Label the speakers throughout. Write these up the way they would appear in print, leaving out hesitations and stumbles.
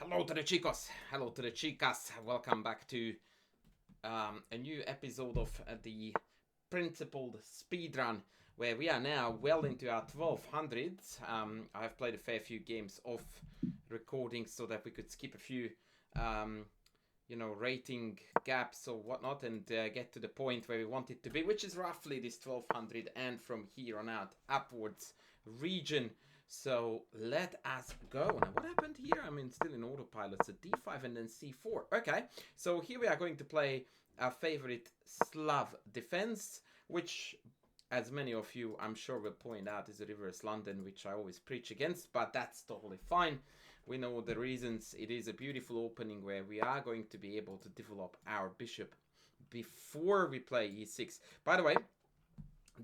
Speaker 1: Hello to the chicos, hello to the chicas. Welcome back to a new episode of the principled speedrun, where we are now well into our 1200s. I have played a fair few games off recording so that we could skip a few, rating gaps or whatnot, and get to the point where we want it to be, which is roughly this 1200 and from here on out upwards region. So let us go. Now, what happened here? I mean, still in autopilot. So d5 and then c4. Okay, so here we are going to play our favorite Slav defense, which, as many of you I'm sure will point out, is a reverse London, which I always preach against, but that's totally fine. We know the reasons. It is a beautiful opening where we are going to be able to develop our bishop before we play e6. By the way,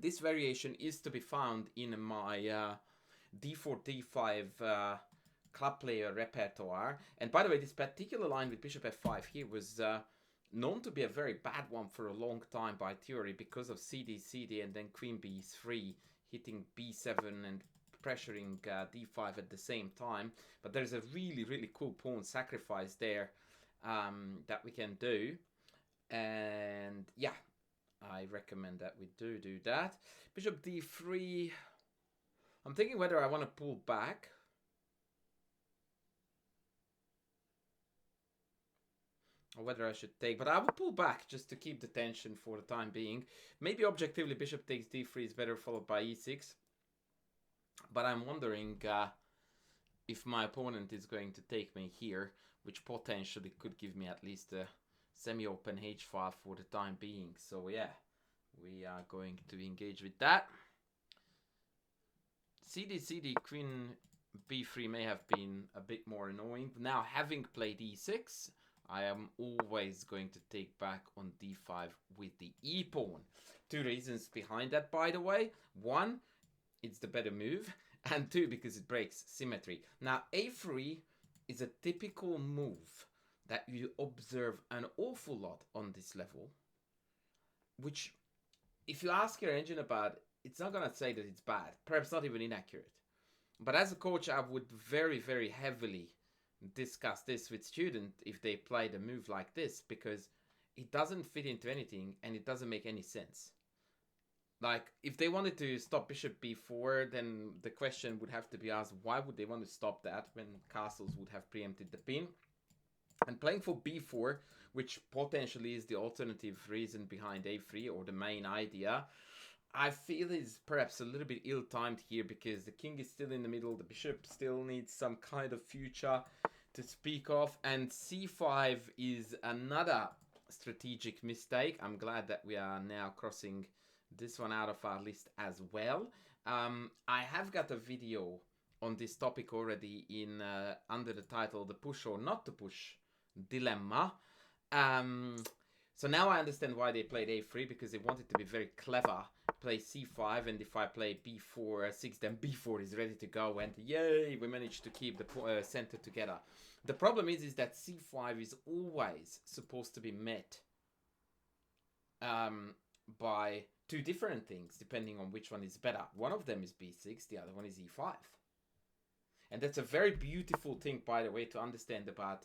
Speaker 1: this variation is to be found in my d4-d5 club player repertoire. And by the way, this particular line with bishop f5 here was known to be a very bad one for a long time by theory because of cd and then queen b3 hitting b7 and pressuring d5 at the same time. But there's a really cool pawn sacrifice there that we can do. And yeah, I recommend that we do that. Bishop d3. I'm thinking whether I want to pull back. Or whether I should take. But I will pull back just to keep the tension for the time being. Maybe objectively bishop takes d3 is better, followed by e6. But I'm wondering if my opponent is going to take me here, which potentially could give me at least a semi-open h file for the time being. So yeah, we are going to engage with that. CD, queen b3 may have been a bit more annoying. Now, having played e6, I am always going to take back on d5 with the e-pawn. Two reasons behind that, by the way. One, it's the better move. And two, because it breaks symmetry. Now, a3 is a typical move that you observe an awful lot on this level. Which, if you ask your engine about, it's not going to say that it's bad. Perhaps not even inaccurate. But as a coach, I would very heavily discuss this with students if they played a move like this, because it doesn't fit into anything and it doesn't make any sense. Like, if they wanted to stop bishop b4, then the question would have to be asked, why would they want to stop that when castles would have preempted the pin? And playing for b4, which potentially is the alternative reason behind a3, or the main idea, I feel is perhaps a little bit ill-timed here, because the king is still in the middle, the bishop still needs some kind of future to speak of, and c5 is another strategic mistake. I'm glad that we are now crossing this one out of our list as well. I have got a video on this topic already in under the title The Push or Not to Push Dilemma. So now I understand why they played a3, because they wanted to be very clever, play c5, and if I play b4, 6, then b4 is ready to go, and yay, we managed to keep the center together. The problem is that c5 is always supposed to be met by two different things, depending on which one is better. One of them is b6, the other one is e5. And that's a very beautiful thing, by the way, to understand about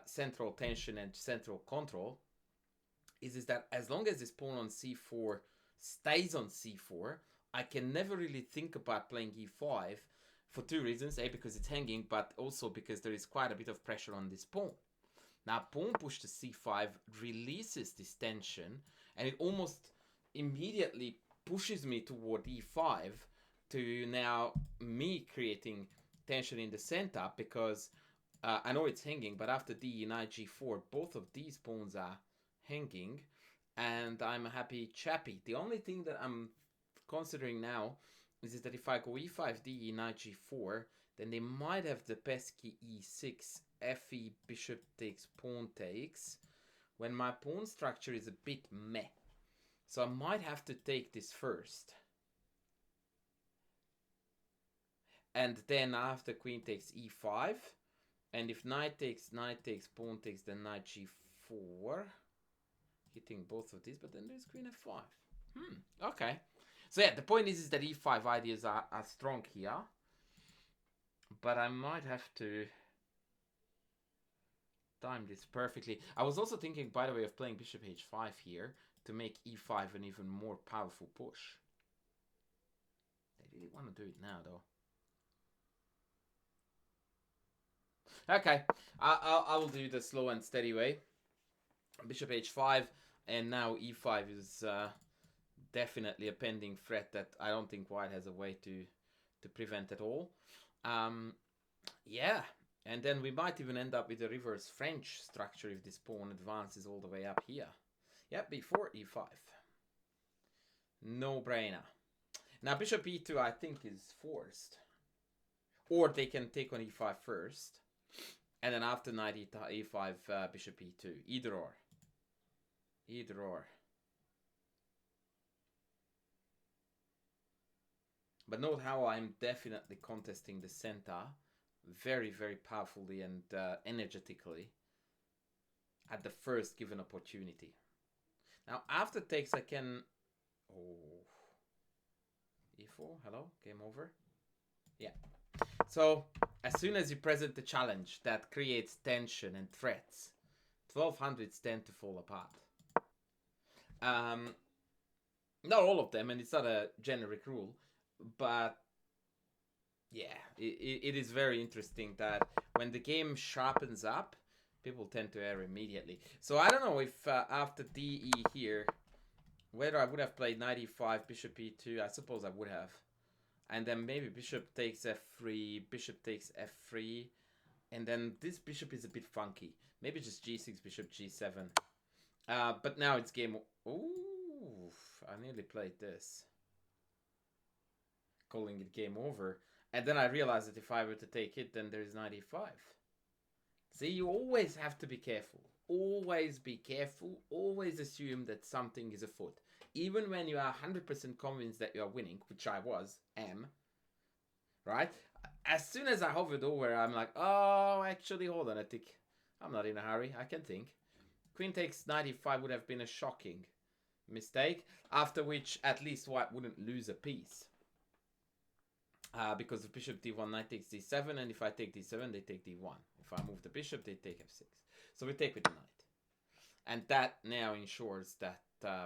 Speaker 1: central tension and central control, is that as long as this pawn on c4 stays on c4, I can never really think about playing e5 for two reasons. A, because it's hanging, but also because there is quite a bit of pressure on this pawn. Now, pawn push to c5 releases this tension, and it almost immediately pushes me toward e5 to now me creating tension in the center, because I know it's hanging, but after d knight g4, both of these pawns are hanging, and I'm a happy chappy. The only thing that I'm considering now is that if I go e5, d knight g4, then they might have the pesky e6, fe, bishop takes, pawn takes, when my pawn structure is a bit meh. So I might have to take this first. And then after queen takes e5, and if knight takes, pawn takes, then knight g4, hitting both of these, but then there's queen f5. Okay. So yeah, the point is that e5 ideas are strong here. But I might have to timed this perfectly. I was also thinking, by the way, of playing bishop h5 here to make e5 an even more powerful push. They really want to do it now, though. Okay, I will do the slow and steady way. Bishop h5, and now e5 is definitely a pending threat that I don't think white has a way to prevent at all. Yeah, and then we might even end up with a reverse French structure if this pawn advances all the way up here. Yeah, before e5. No brainer. Now bishop e2 I think is forced. Or they can take on e5 first. And then after knight e5, bishop e2. Either or. Either or. But note how I'm definitely contesting the center very, very powerfully and energetically at the first given opportunity. Now after takes I can... Oh... e4, hello, game over. Yeah. So as soon as you present the challenge that creates tension and threats, 1200s tend to fall apart. Not all of them, and it's not a generic rule, but yeah, it is very interesting that when the game sharpens up, people tend to err immediately. So I don't know if after DE here, whether I would have played knight e5, bishop e2, I suppose I would have. And then maybe bishop takes f3, bishop takes f3, and then this bishop is a bit funky. Maybe just g6, bishop g7. But now it's game... Ooh, I nearly played this. Calling it game over. And then I realized that if I were to take it, then there's knight e5. See, you always have to be careful. Always be careful. Always assume that something is afoot. Even when you are 100% convinced that you are winning, which I am, right? As soon as I hovered over, I'm like, oh, actually, hold on a tick. I'm not in a hurry. I can think. Queen takes knight e5 would have been a shocking mistake, after which at least white wouldn't lose a piece. Because if bishop d1, knight takes d7, and if I take d7, they take d1. If I move the bishop, they take f6. So we take with the knight. And that now ensures that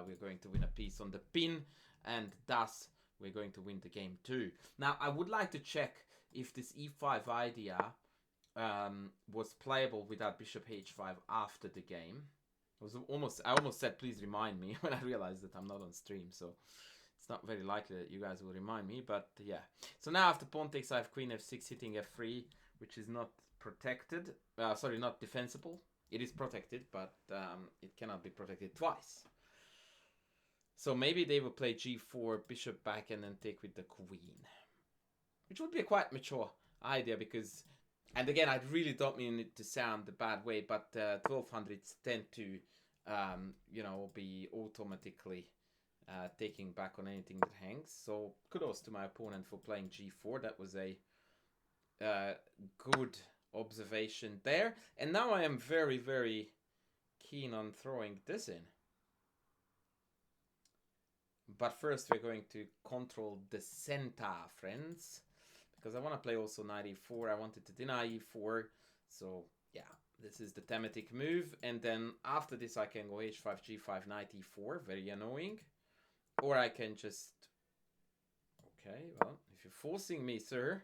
Speaker 1: we're going to win a piece on the pin, and thus we're going to win the game too. Now, I would like to check if this e5 idea was playable without bishop h5 after the game. I almost said, please remind me, when I realized that I'm not on stream, so it's not very likely that you guys will remind me, but yeah. So now after pawn takes, I have queen f6 hitting f3, which is not protected. Sorry, not defensible. It is protected, but it cannot be protected twice. So maybe they will play g4, bishop back, and then take with the queen. Which would be a quite mature idea because... And again, I really don't mean it to sound the bad way, but 1200s tend to, you know, be automatically taking back on anything that hangs. So kudos to my opponent for playing g4. That was a good observation there. And now I am very, very keen on throwing this in. But first we're going to control the center, friends. Because I want to play also knight e4. I wanted to deny e4. So, yeah, this is the thematic move. And then after this, I can go h5, g5, knight e4. Very annoying. Or I can just... Okay, well, if you're forcing me, sir,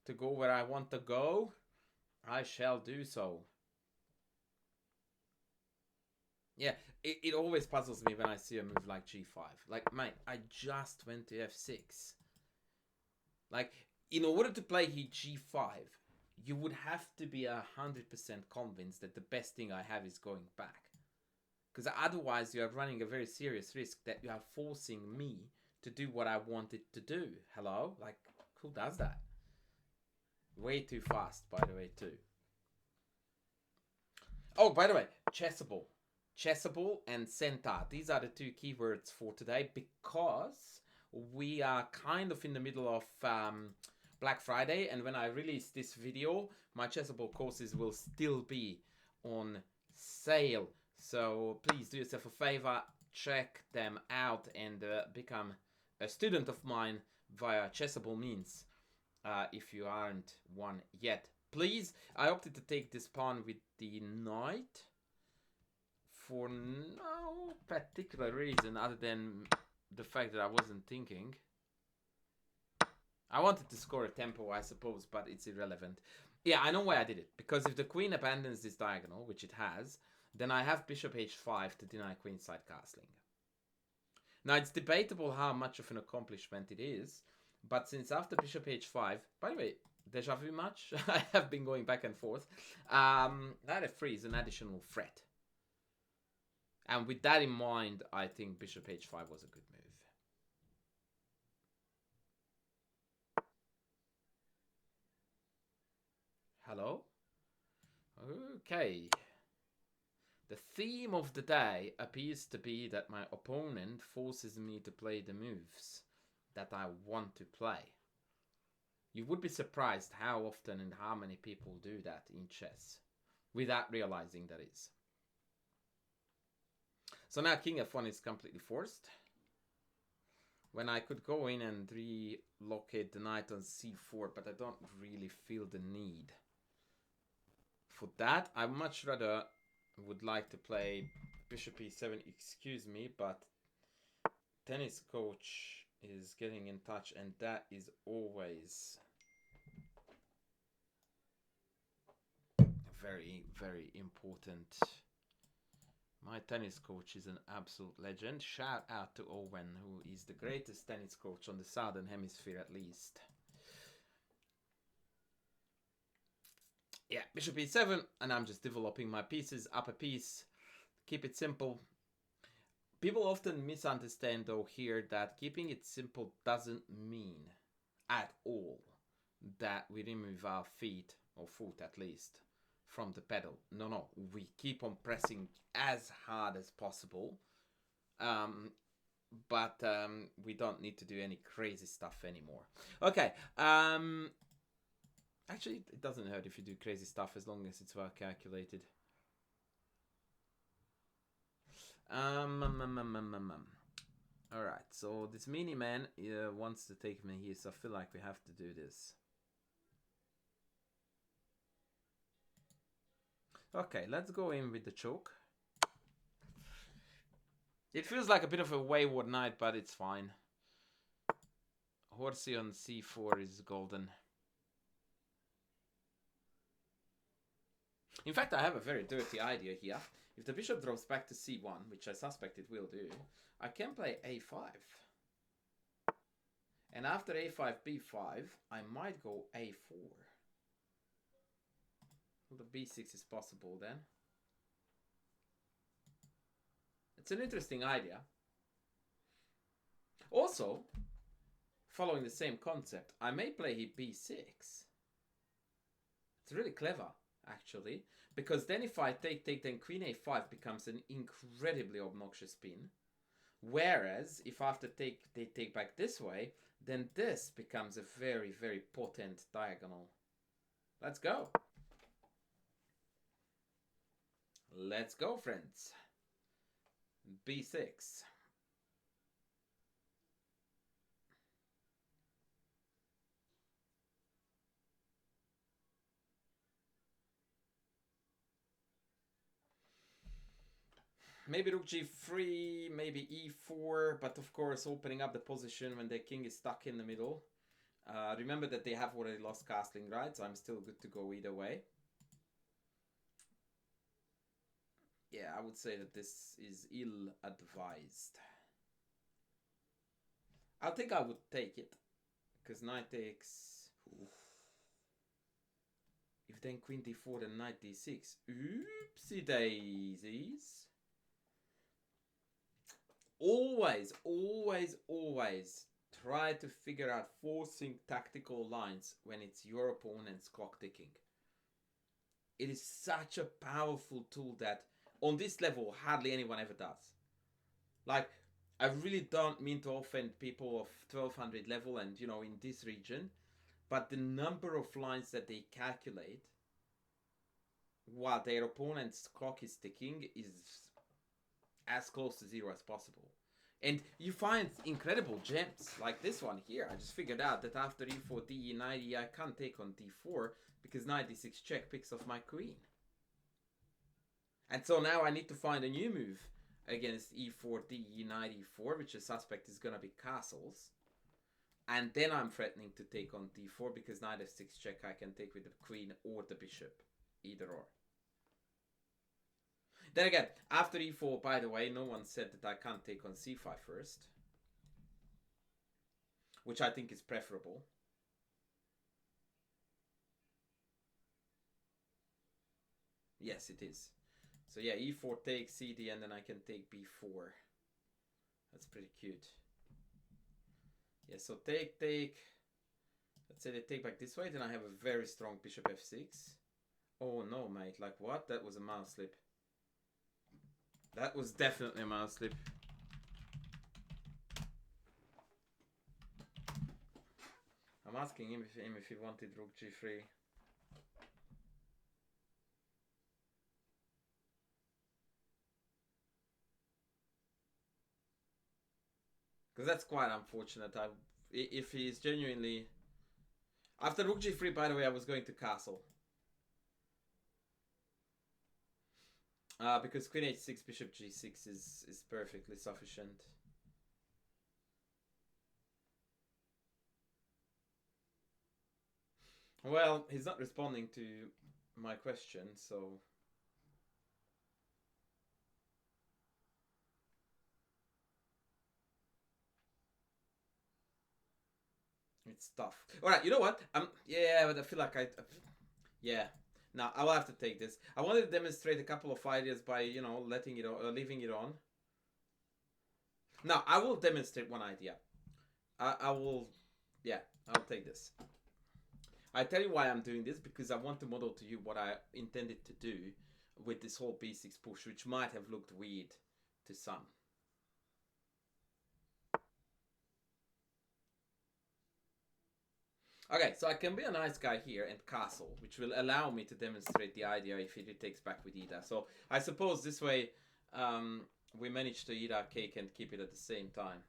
Speaker 1: to go where I want to go, I shall do so. Yeah, it always puzzles me when I see a move like g5. Like, mate, I just went to f6. Like... In order to play here g5, you would have to be 100% convinced that the best thing I have is going back. Because otherwise you are running a very serious risk that you are forcing me to do what I wanted to do. Hello? Like, who does that? Way too fast, by the way, too. Oh, by the way, chessable. Chessable and center. These are the two keywords for today because we are kind of in the middle of... Black Friday, and when I release this video, my chessable courses will still be on sale. So please do yourself a favor, check them out, and become a student of mine via chessable means if you aren't one yet. Please, I opted to take this pawn with the knight for no particular reason other than the fact that I wasn't thinking. I wanted to score a tempo, I suppose, but it's irrelevant. Yeah, I know why I did it. Because if the queen abandons this diagonal, which it has, then I have bishop h5 to deny queenside castling. Now, it's debatable how much of an accomplishment it is, but since after bishop h5, by the way, deja vu much? I have been going back and forth. Knight f3 is an additional threat. And with that in mind, I think bishop h5 was a good move. Hello? Okay. The theme of the day appears to be that my opponent forces me to play the moves that I want to play. You would be surprised how often and how many people do that in chess without realizing that is. So now king f1 is completely forced. When I could go in and relocate the knight on c4, but I don't really feel the need for that. I much rather would like to play bishop e7, excuse me, but tennis coach is getting in touch, and that is always very, very important. My tennis coach is an absolute legend. Shout out to Owen, who is the greatest tennis coach on the southern hemisphere at least. Yeah, bishop e7, and I'm just developing my pieces up a piece. Keep it simple. People often misunderstand though here that keeping it simple doesn't mean at all that we remove our feet, or foot at least, from the pedal. No, we keep on pressing as hard as possible. But we don't need to do any crazy stuff anymore. Okay, actually, it doesn't hurt if you do crazy stuff as long as it's well calculated. Alright, so this mini man wants to take me here, so I feel like we have to do this. Okay, let's go in with the choke. It feels like a bit of a wayward knight, but it's fine. Horsey on c4 is golden. In fact, I have a very dirty idea here. If the bishop drops back to c1, which I suspect it will do, I can play a5. And after a5, b5, I might go a4. Well, the b6 is possible then. It's an interesting idea. Also, following the same concept, I may play here b6. It's really clever, actually, because then if I take, then queen a5 becomes an incredibly obnoxious spin. Whereas, if after they take back this way, then this becomes a very, very potent diagonal. Let's go. Let's go, friends. b6. Maybe rook g3, maybe e4, but of course opening up the position when the king is stuck in the middle. Remember that they have already lost castling, right? So I'm still good to go either way. Yeah, I would say that this is ill-advised. I think I would take it, because knight takes... Oof. If then queen d4, then knight d6. Oopsie daisies. Always try to figure out forcing tactical lines when it's your opponent's clock ticking. It is such a powerful tool that on this level hardly anyone ever does. Like, I really don't mean to offend people of 1200 level and, you know, in this region, but the number of lines that they calculate while their opponent's clock is ticking is as close to zero as possible. And you find incredible gems like this one here. I just figured out that after e4, d9, I can't take on d4 because knight d6 check picks off my queen. And so now I need to find a new move against e4, d, knight e4, which the suspect is going to be castles. And then I'm threatening to take on d4 because knight f6 check I can take with the queen or the bishop, either or. Then again, after e4, by the way, no one said that I can't take on c5 first, which I think is preferable. Yes, it is. So yeah, e4 takes cd, and then I can take b4. That's pretty cute. Yeah, so take. Let's say they take back this way, then I have a very strong bishop f6. Oh no, mate, like what? That was a mouse slip. That was definitely a mouse slip. I'm asking him if he wanted rook g3. Because that's quite unfortunate. If he's genuinely... After rook g3, by the way, I was going to castle. Because queen h6, bishop g6 is perfectly sufficient. Well, he's not responding to my question, so... It's tough. Alright, you know what? Yeah, but I feel like yeah. Now, I will have to take this. I wanted to demonstrate a couple of ideas by, you know, letting it on, leaving it on. Now, I will demonstrate one idea. I will... Yeah, I'll take this. I tell you why I'm doing this, because I want to model to you what I intended to do with this whole b6 push, which might have looked weird to some. Okay, so I can be a nice guy here and castle, which will allow me to demonstrate the idea if he takes back with Ida. So I suppose this way we manage to eat our cake and keep it at the same time.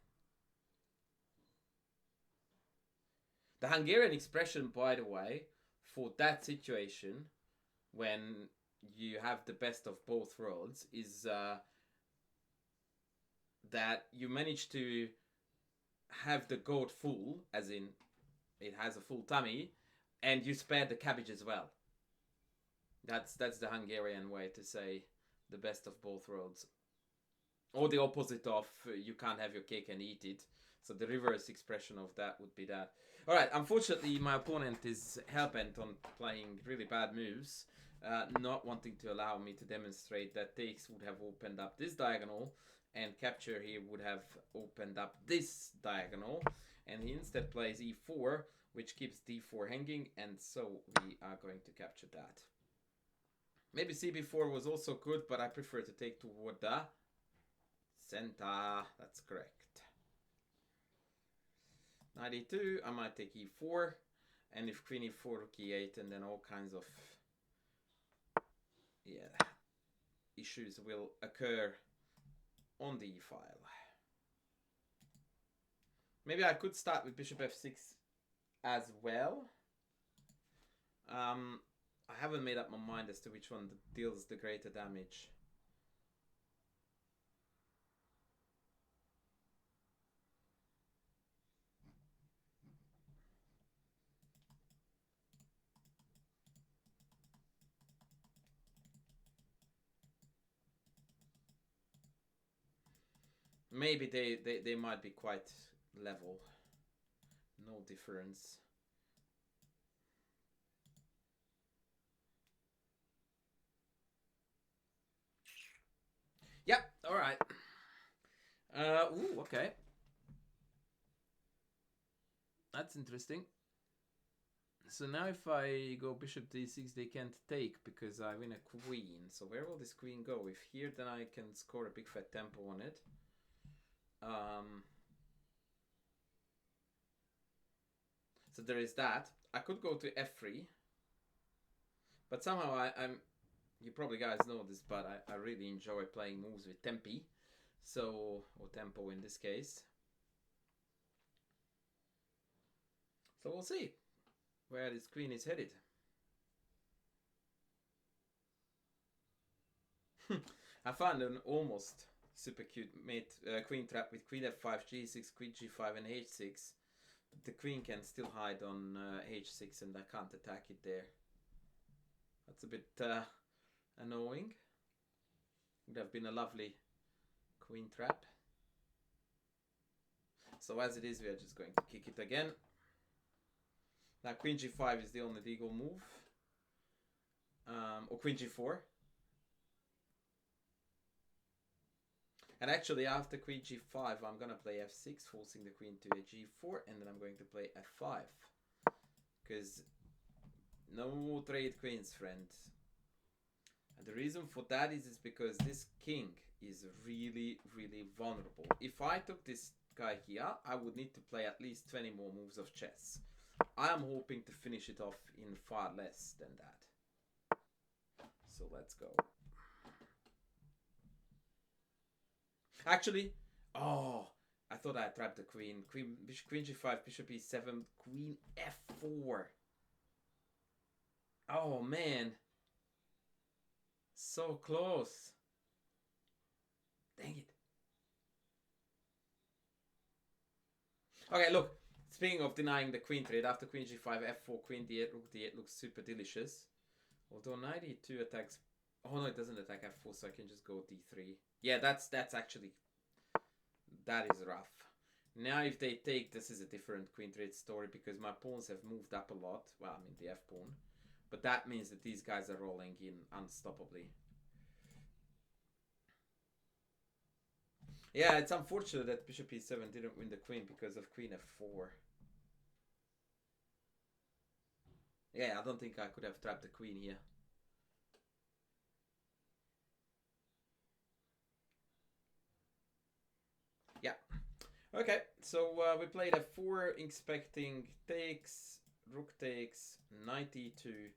Speaker 1: The Hungarian expression, by the way, for that situation, when you have the best of both worlds, is that you manage to have the goat full, as in it has a full tummy, and you spare the cabbage as well. That's the Hungarian way to say the best of both worlds. Or the opposite of you can't have your cake and eat it. So the reverse expression of that would be that. Alright, unfortunately my opponent is hellbent on playing really bad moves, not wanting to allow me to demonstrate that takes would have opened up this diagonal, and capture here would have opened up this diagonal, and he instead plays e4, which keeps d4 hanging, and so we are going to capture that. Maybe cb4 was also good, but I prefer to take toward the center. That's correct. Knight e2, I might take e4, and if queen e4, rook e8, and then all kinds of issues will occur on the e-file. Maybe I could start with bishop f6 as well. I haven't made up my mind as to which one deals the greater damage. Maybe they might be quite level. No difference. Yep, alright. Ooh, okay. That's interesting. So now if I go bishop d6, they can't take because I win a queen. So where will this queen go? If here, then I can score a big fat tempo on it. So there is that. I could go to f3. But somehow I'm... You probably guys know this, but I really enjoy playing moves with tempi. So, or tempo in this case. So we'll see where this queen is headed. I found an almost super cute mate queen trap with queen f5, g6, queen g5, and h6. But the queen can still hide on h6, and I can't attack it there. That's a bit annoying. Would have been a lovely queen trap. So as it is, we are just going to kick it again. Now queen g5 is the only legal move. Or queen g4. And actually after queen g5 I'm gonna play f6, forcing the queen to a g4, and then I'm going to play f5. Because no trade queens, friend. And the reason for that is because this king is really, really vulnerable. If I took this guy here, I would need to play at least 20 more moves of chess. I am hoping to finish it off in far less than that. So let's go. Actually, oh, I thought I trapped the queen. Queen g5, bishop e7, queen f4. Oh man, so close. Dang it. Okay, look. Speaking of denying the queen trade, after queen g5, f4, queen d8, rook d8 looks super delicious. Although knight e2 attacks... Oh no, it doesn't attack f4, so I can just go d3. Yeah, that's actually... That is rough. Now if they take, this is a different queen trade story, because my pawns have moved up a lot. Well, I mean the f-pawn. But that means that these guys are rolling in unstoppably. Yeah, it's unfortunate that bishop e7 didn't win the queen because of queen f4. Yeah, I don't think I could have trapped the queen here. Yeah. Okay, so we played f4, expecting takes, rook takes, knight e2,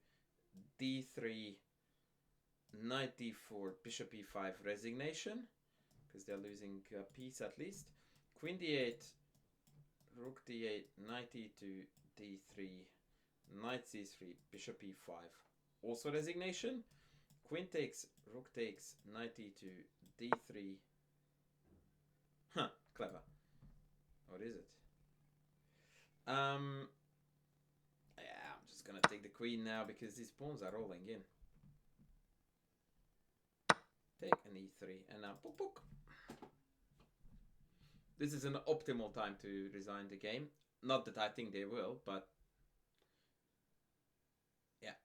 Speaker 1: d3, knight d4, bishop e5, resignation, because they're losing a piece at least. Queen d8, rook d8, knight e2, d3, knight c3, bishop e5, also resignation. Queen takes, rook takes, knight e2, d3. Huh, clever. What is it? Yeah, I'm just gonna take the queen now because these pawns are rolling in. Take an e3 and now book book. This is an optimal time to resign the game. Not that I think they will, but yeah,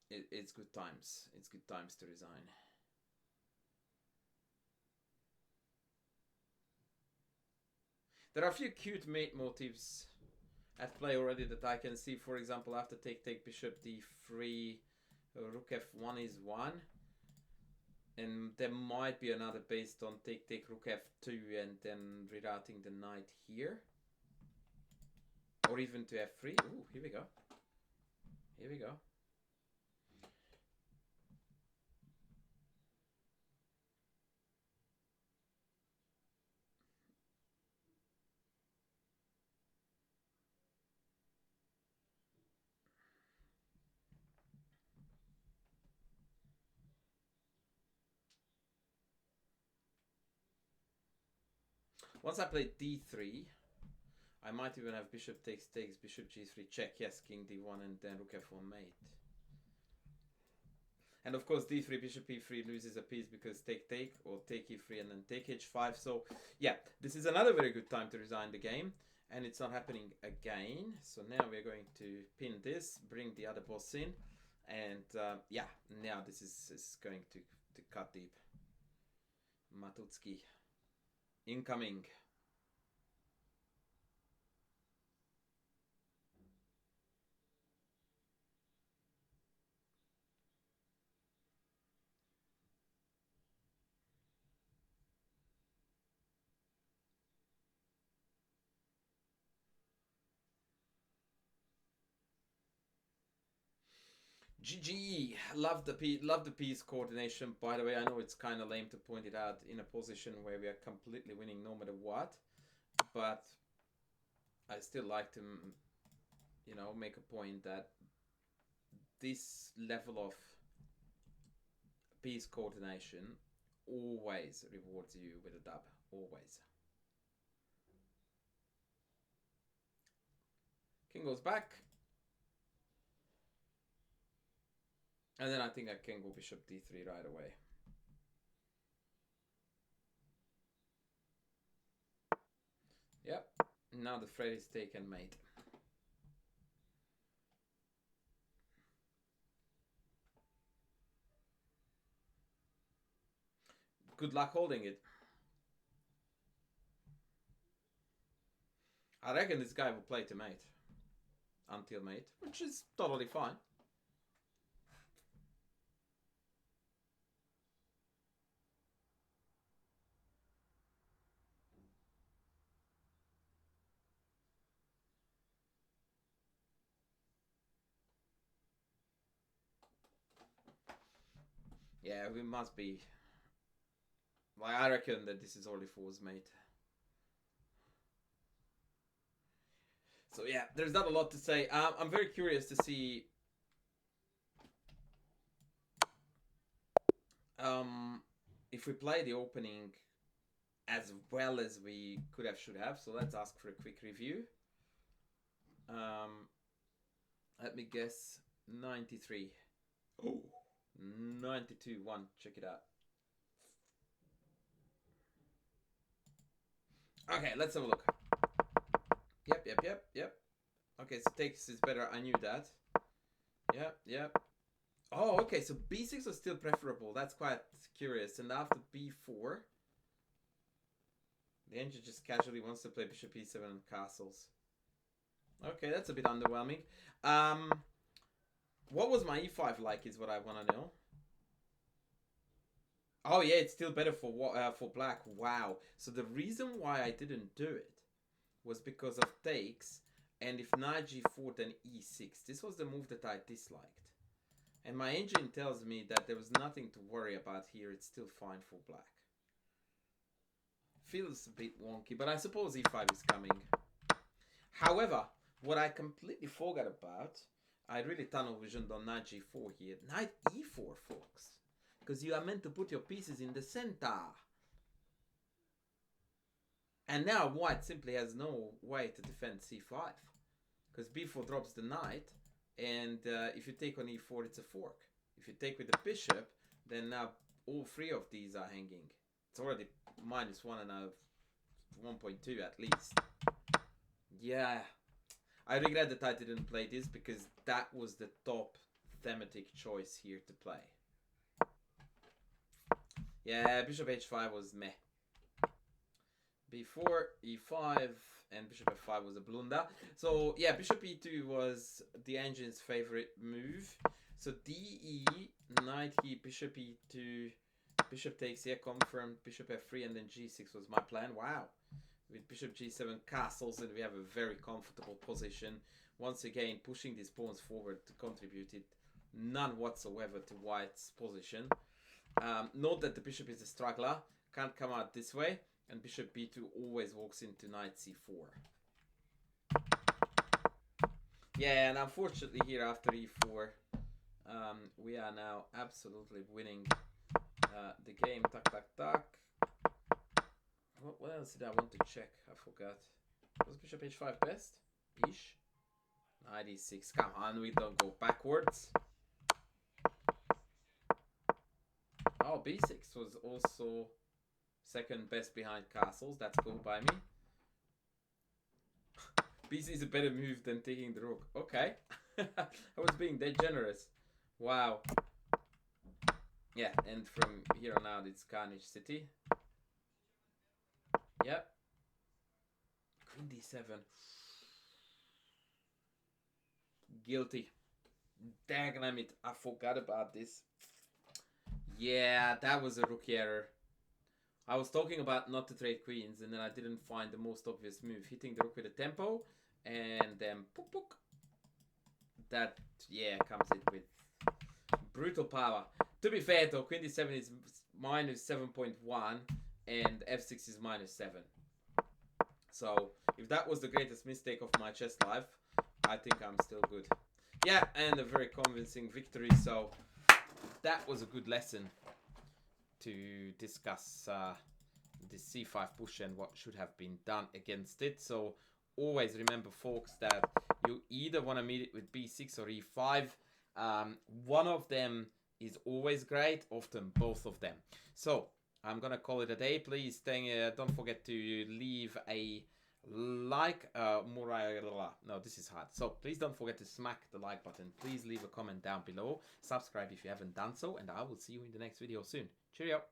Speaker 1: it's good times. It's good times to resign. There are a few cute mate motifs at play already that I can see. For example, after take bishop d3, rook f1 is 1. And there might be another based on take rook f2 and then rerouting the knight here. Or even to f3. Ooh, here we go. Here we go. Once I play d3, I might even have bishop takes, bishop g3 check, yes, king d1, and then rook f1 mate. And of course d3, bishop e3 loses a piece because take, or take e3 and then take h5. So yeah, this is another very good time to resign the game. And it's not happening again. So now we're going to pin this, bring the other boss in. And yeah, now this is going to cut deep. Matutski. Incoming. GG. Love the piece coordination. By the way, I know it's kind of lame to point it out in a position where we are completely winning no matter what, but I still like to, you know, make a point that this level of piece coordination always rewards you with a dub. Always. King goes back. And then I think I can go bishop d3 right away. Yep. Now the threat is taken, mate. Good luck holding it. I reckon this guy will play to mate. Until mate, which is totally fine. Yeah, we must be. Like, I reckon that this is only fours, mate. So yeah, there's not a lot to say. I'm very curious to see if we play the opening as well as we could have, should have. So let's ask for a quick review. Let me guess, 93. Oh, 92-1. Check it out. Okay, let's have a look. Yep. Okay, so takes is better. I knew that. Yep. Oh, okay, so b6 was still preferable. That's quite curious. And after b4, the engine just casually wants to play bishop e7 and castles. Okay, that's a bit underwhelming. What was my e5 like is what I want to know. Oh yeah, it's still better for black. Wow. So the reason why I didn't do it was because of takes, and if knight g4 then e6. This was the move that I disliked. And my engine tells me that there was nothing to worry about here. It's still fine for black. Feels a bit wonky, but I suppose e5 is coming. However, what I completely forgot about, I really tunnel visioned on knight g4 here. Knight e4, folks. Because you are meant to put your pieces in the center. And now white simply has no way to defend c5. Because b4 drops the knight. And if you take on e4, it's a fork. If you take with the bishop, then now all three of these are hanging. It's already -1 and now 1.2 at least. Yeah. I regret that I didn't play this because that was the top thematic choice here to play. Yeah, bishop h5 was meh. b4, e5, and bishop f5 was a blunder. So yeah, bishop e2 was the engine's favorite move. So de, knight here, bishop e2, bishop takes, yeah, confirmed, bishop f3, and then g6 was my plan. Wow. With bishop g7 castles, and we have a very comfortable position. Once again, pushing these pawns forward to contribute it none whatsoever to white's position. Note that the bishop is a struggler, can't come out this way, and bishop b2 always walks into knight c4. Yeah, and unfortunately here after e4, we are now absolutely winning the game. Tuck. What else did I want to check? I forgot. Was bishop h5 best? Ish. Knight e6. Come on, we don't go backwards. Oh, b6 was also second best behind castles. That's cool by me. b6 is a better move than taking the rook. Okay. I was being dead generous. Wow. Yeah, and from here on out, it's Carnage City. Yep. Queen d7. Guilty. Dang it, I forgot about this. Yeah, that was a rookie error. I was talking about not to trade queens, and then I didn't find the most obvious move. Hitting the rook with a tempo, and then pook. That, yeah, comes in with brutal power. To be fair though, queen d7 is -7.1, and f6 is -7. So, if that was the greatest mistake of my chess life, I think I'm still good. Yeah, and a very convincing victory, so that was a good lesson. to discuss the c5 push and what should have been done against it. So always remember, folks, that you either want to meet it with b6 or e5. One of them is always great, often both of them. So I'm gonna call it a day. Please don't forget to leave a like. No, this is hard. So please don't forget to smack the like button. Please leave a comment down below. Subscribe if you haven't done so, and I will see you in the next video soon. Cheerio.